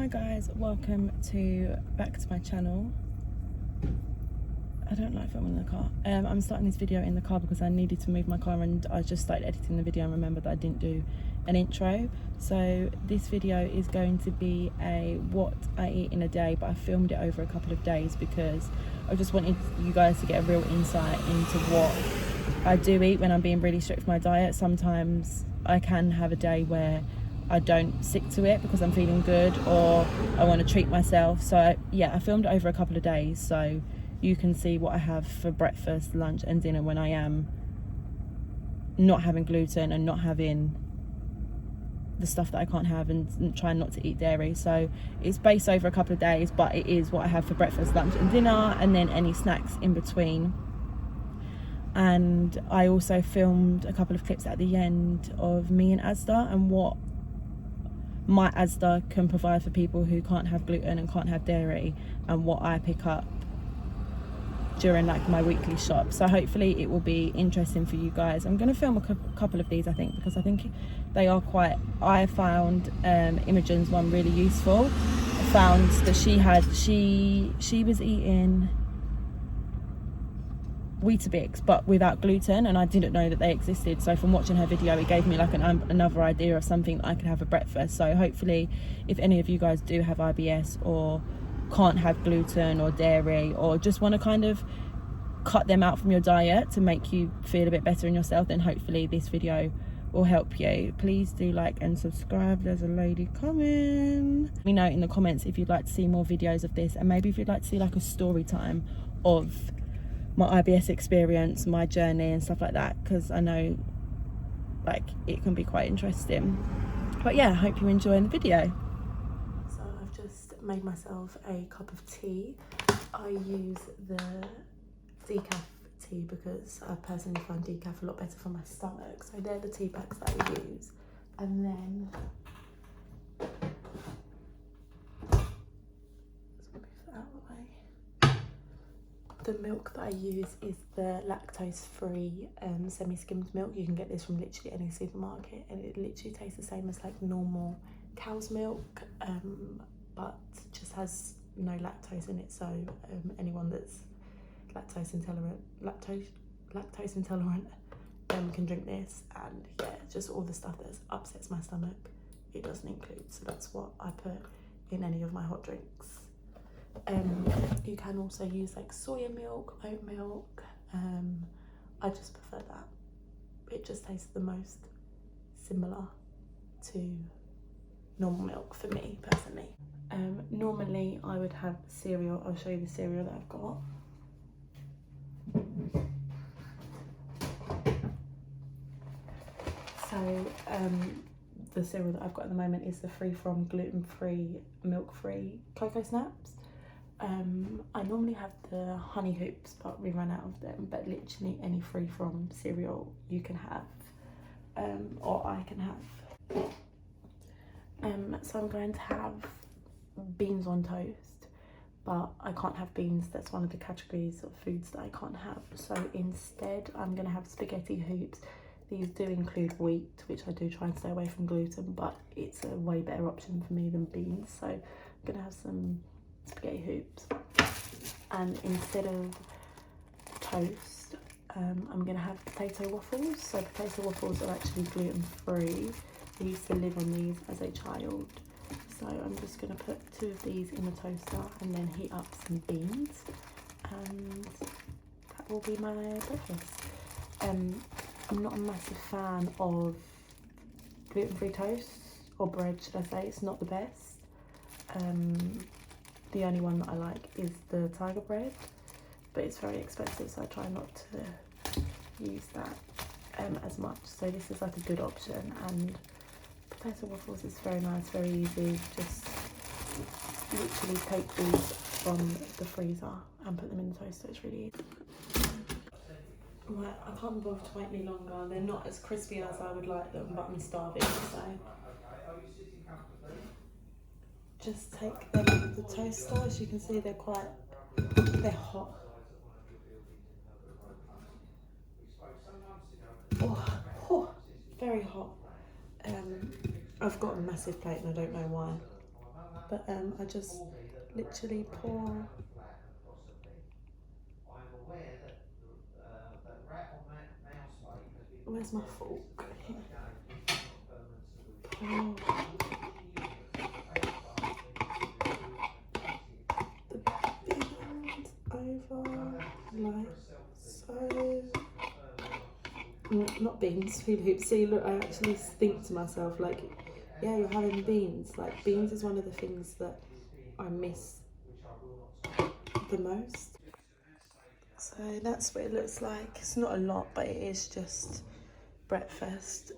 Hi guys, welcome back to my channel. I don't like filming in the car. I'm starting this video in the car because I needed to move my car and I just started editing the video and remembered that I didn't do an intro. So this video is going to be a what I eat in a day, but I filmed it over a couple of days because I just wanted you guys to get a real insight into what I do eat when I'm being really strict with my diet. Sometimes I can have a day where I don't stick to it because I'm feeling good or I want to treat myself. So I filmed it over a couple of days so you can see what I have for breakfast, lunch and dinner when I am not having gluten and not having the stuff that I can't have, and trying not to eat dairy. So it's based over a couple of days, but it is what I have for breakfast, lunch and dinner, and then any snacks in between. And I also filmed a couple of clips at the end of me and Asda and what my Asda can provide for people who can't have gluten and can't have dairy, and what I pick up during like my weekly shop. So hopefully it will be interesting for you guys. I'm going to film a couple of these, I think, because I think they are quite, I found Imogen's one really useful. I found that she was eating Weetabix but without gluten, and I didn't know that they existed. So from watching her video, it gave me like another idea of something that I could have for breakfast. So hopefully if any of you guys do have IBS or can't have gluten or dairy, or just want to kind of cut them out from your diet to make you feel a bit better in yourself, then hopefully this video will help you. Please do like and subscribe. There's a lady coming. Let me know in the comments if you'd like to see more videos of this, and maybe if you'd like to see like a story time of my IBS experience, my journey and stuff like that, because I know like it can be quite interesting. But yeah, I hope you're enjoying the video. So I've just made myself a cup of tea. I use the decaf tea because I personally find decaf a lot better for my stomach. So they're the tea bags that I use. And then the milk that I use is the lactose-free semi-skimmed milk. You can get this from literally any supermarket, and it literally tastes the same as like normal cow's milk, but just has no lactose in it. So anyone that's lactose intolerant can drink this. And yeah, just all the stuff that upsets my stomach, it doesn't include. So that's what I put in any of my hot drinks. You can also use like soya milk, oat milk. I just prefer that. It just tastes the most similar to normal milk for me personally. Normally I would have cereal. I'll show you the cereal that I've got. So the cereal that I've got at the moment is the free from gluten-free, milk-free Cocoa Snaps. I normally have the honey hoops, but we ran out of them. But literally any free from cereal you can have, or I can have. So I'm going to have beans on toast, but I can't have beans. That's one of the categories of foods that I can't have. So instead I'm going to have spaghetti hoops. These do include wheat, which I do try and stay away from gluten, but it's a way better option for me than beans. So I'm going to have some spaghetti hoops, and instead of toast I'm gonna have potato waffles. So potato waffles are actually gluten-free. I used to live on these as a child, so I'm just gonna put 2 of these in the toaster and then heat up some beans, and that will be my breakfast. I'm not a massive fan of gluten-free toast, or bread should I say. It's not the best. The only one that I like is the tiger bread, but it's very expensive, so I try not to use that as much. So this is like a good option, and potato waffles is very nice, very easy. Just literally take these from the freezer and put them in the toaster. It's really easy. Right, I can't bother to wait any longer. They're not as crispy as I would like them, but I'm starving, so just take them out of the toaster. As you can see, they're hot. Oh, very hot. I've got a massive plate and I don't know why, but I just literally pour. Where's my fork? Pour the beans over like so. Not beans, hula hoops. See, look, I actually think to myself, like, yeah, you're having beans. Like, beans is one of the things that I miss the most. So that's what it looks like. It's not a lot, but it is just breakfast.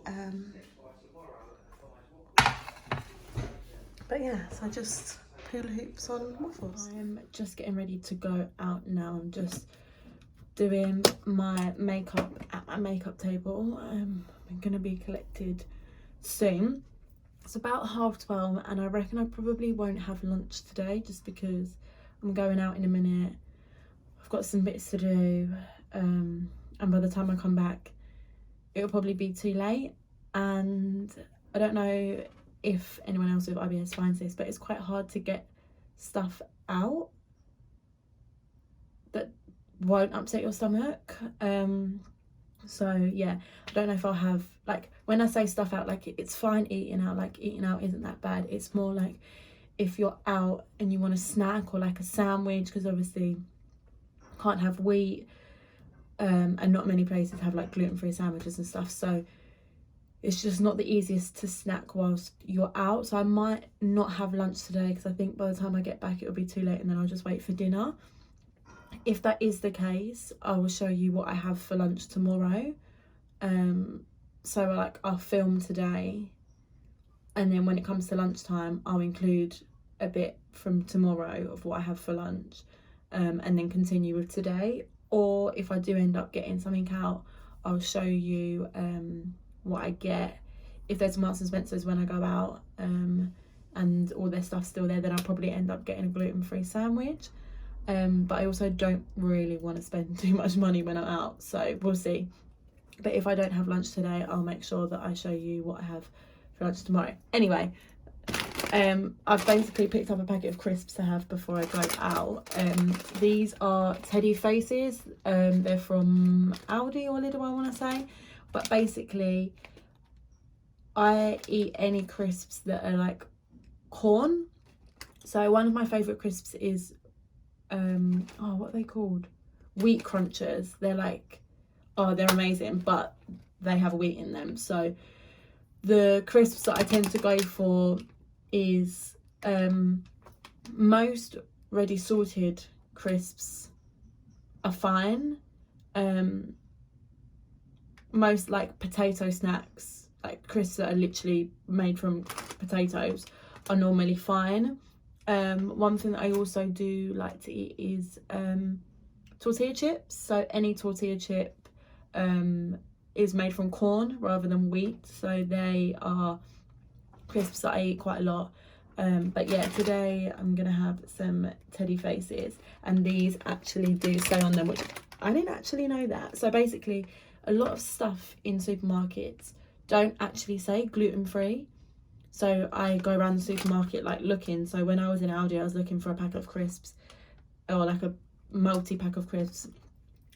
But yeah, so just hula hoops on waffles. I'm just getting ready to go out now. I'm just doing my makeup at my makeup table. I'm gonna be collected soon. It's about 12:30 and I reckon I probably won't have lunch today just because I'm going out in a minute. I've got some bits to do, and by the time I come back it'll probably be too late. And I don't know if anyone else with IBS finds this, but it's quite hard to get stuff out that won't upset your stomach. So yeah, I don't know if I'll have, like, when I say stuff out, like, it's fine eating out, like, eating out isn't that bad. It's more like if you're out and you want a snack or like a sandwich, because obviously can't have wheat, and not many places have like gluten-free sandwiches and stuff, so it's just not the easiest to snack whilst you're out. So I might not have lunch today because I think by the time I get back it'll be too late, and then I'll just wait for dinner. If that is the case, I will show you what I have for lunch tomorrow. So like I'll film today, and then when it comes to lunchtime I'll include a bit from tomorrow of what I have for lunch, and then continue with today. Or if I do end up getting something out, I'll show you what I get. If there's Marks and Spencer's when I go out, and all their stuff's still there, then I'll probably end up getting a gluten-free sandwich. But I also don't really want to spend too much money when I'm out, so we'll see. But if I don't have lunch today, I'll make sure that I show you what I have for lunch tomorrow. Anyway, I've basically picked up a packet of crisps to have before I go out. These are Teddy Faces. They're from Aldi or Lidl, I want to say. But basically, I eat any crisps that are like corn. So one of my favourite crisps is what are they called? Wheat crunchers. They're like, they're amazing, but they have wheat in them. So the crisps that I tend to go for is most ready sorted crisps are fine. Most like potato snacks, like crisps that are literally made from potatoes, are normally fine. One thing that I also do like to eat is tortilla chips. So any tortilla chip is made from corn rather than wheat, so they are crisps that I eat quite a lot. But yeah, today I'm gonna have some Teddy Faces, and these actually do say on them, which I didn't actually know that. So basically a lot of stuff in supermarkets don't actually say gluten-free. So I go around the supermarket like looking. So when I was in Aldi, I was looking for a pack of crisps, or like a multi-pack of crisps.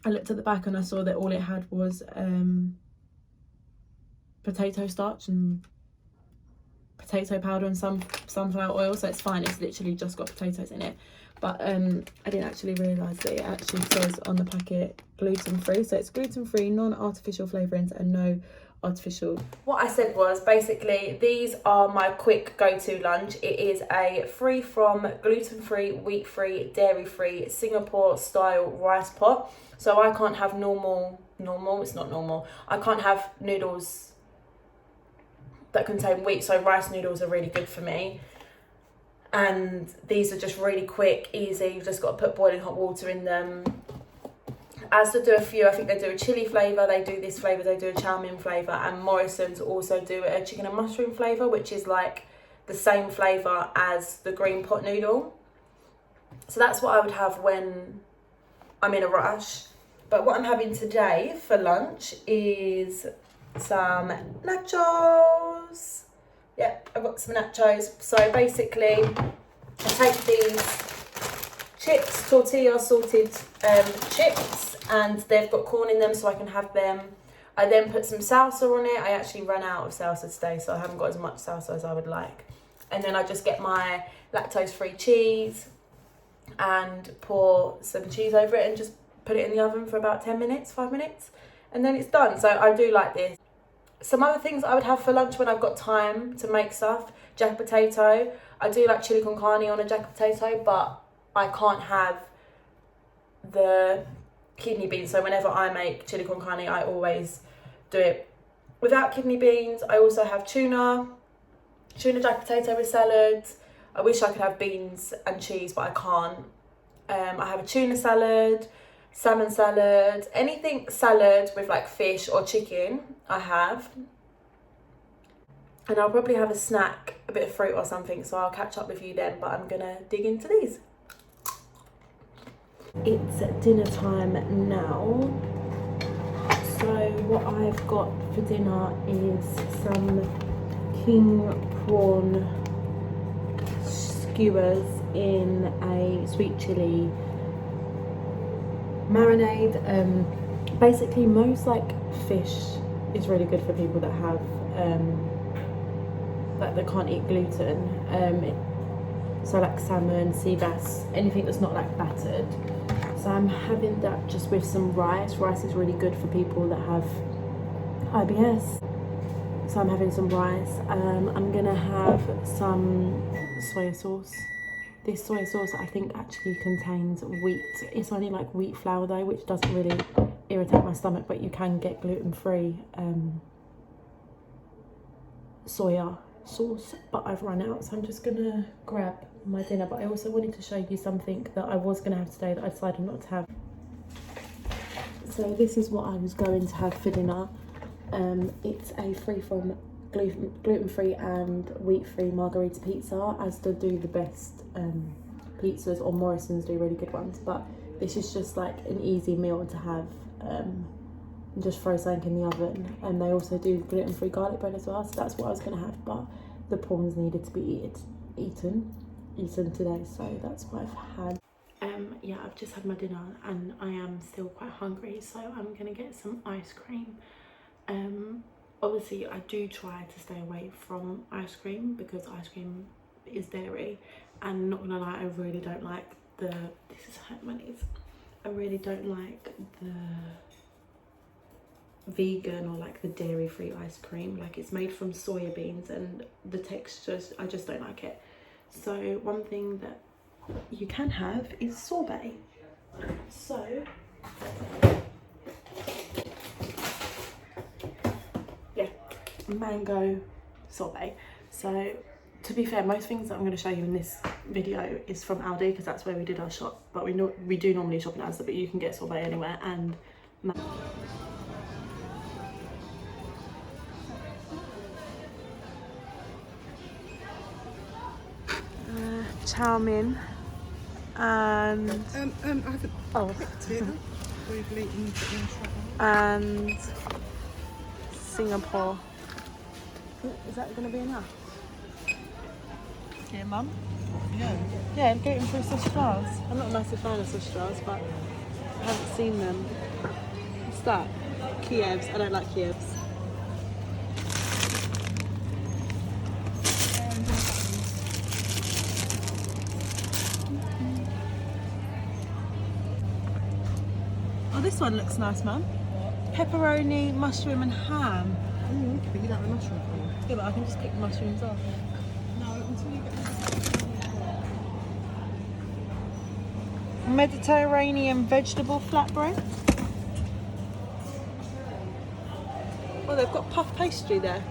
I looked at the back and I saw that all it had was potato starch and potato powder and some sunflower oil. So it's fine, it's literally just got potatoes in it. But I didn't actually realise that it actually says on the packet gluten-free. So it's gluten-free, non-artificial flavourings, and no artificial. What I said was basically these are my quick go-to lunch. It is a free from gluten-free, wheat-free, dairy-free Singapore style rice pot. So I can't have normal, it's not normal. I can't have noodles that contain wheat, so rice noodles are really good for me. And these are just really quick, easy. You've just got to put boiling hot water in them. As to do a few, I think they do a chili flavour, they do this flavour, they do a chow mein flavour, and Morrison's also do a chicken and mushroom flavour, which is like the same flavour as the green pot noodle. So that's what I would have when I'm in a rush. But what I'm having today for lunch is some nachos. Yeah, I've got some nachos. So basically, I take these chips, tortilla salted chips, and they've got corn in them so I can have them. I then put some salsa on it. I actually ran out of salsa today, so I haven't got as much salsa as I would like. And then I just get my lactose-free cheese and pour some cheese over it and just put it in the oven for about 10 minutes, 5 minutes, and then it's done. So I do like this. Some other things I would have for lunch when I've got time to make stuff: jack potato. I do like chili con carne on a jack potato, but I can't have the kidney beans. So whenever I make chili con carne, I always do it without kidney beans. I also have tuna jack potato with salad. I wish I could have beans and cheese, but I can't. I have a tuna salad, salmon salad, anything salad with like fish or chicken I have. And I'll probably have a snack, a bit of fruit or something, so I'll catch up with you then, but I'm gonna dig into these. It's dinner time now. So what I've got for dinner is some king prawn skewers in a sweet chilli marinade. Basically most like fish is really good for people that have like they can't eat gluten. So like salmon, sea bass, anything that's not like battered. So I'm having that just with some rice. Rice is really good for people that have IBS. So I'm having some rice. I'm gonna have some soy sauce. This soy sauce I think actually contains wheat. It's only like wheat flour though, which doesn't really irritate my stomach, but you can get gluten-free soya sauce, but I've run out, so I'm just gonna grab my dinner. But I also wanted to show you something that I was gonna have today that I decided not to have. So this is what I was going to have for dinner. It's a free from gluten-free and wheat-free margarita pizza. Asda do the best pizzas, or Morrison's do really good ones, but this is just like an easy meal to have. Just throw something in the oven, and they also do gluten-free garlic bread as well, so that's what I was going to have, but the prawns needed to be eaten today, so that's what I've had. Yeah, I've just had my dinner and I am still quite hungry, so I'm going to get some ice cream. Obviously I do try to stay away from ice cream because ice cream is dairy, and not gonna lie, I really don't like this is hurt my knees. I really don't like the vegan or like the dairy-free ice cream. Like, it's made from soya beans and the texture, I just don't like it. So one thing that you can have is sorbet. So yeah, mango sorbet. So to be fair, most things that I'm going to show you in this video is from Aldi because that's where we did our shop, but we do normally shop in Asda, but you can get sorbet anywhere. And chow mein and I haven't picked it. We've eaten and Singapore. Is that going to be enough? Yeah, Mum? Yeah, gluten-free sausage rolls. I'm not a massive fan of sausage rolls, but I haven't seen them. What's that? Kievs. I don't like Kievs. Oh, this one looks nice, Mum. Pepperoni, mushroom and ham. But you don't have a mushroom for you. Yeah, but I can just pick the mushrooms off. No, until you get Mediterranean vegetable flatbread. Oh, they've got puff pastry there.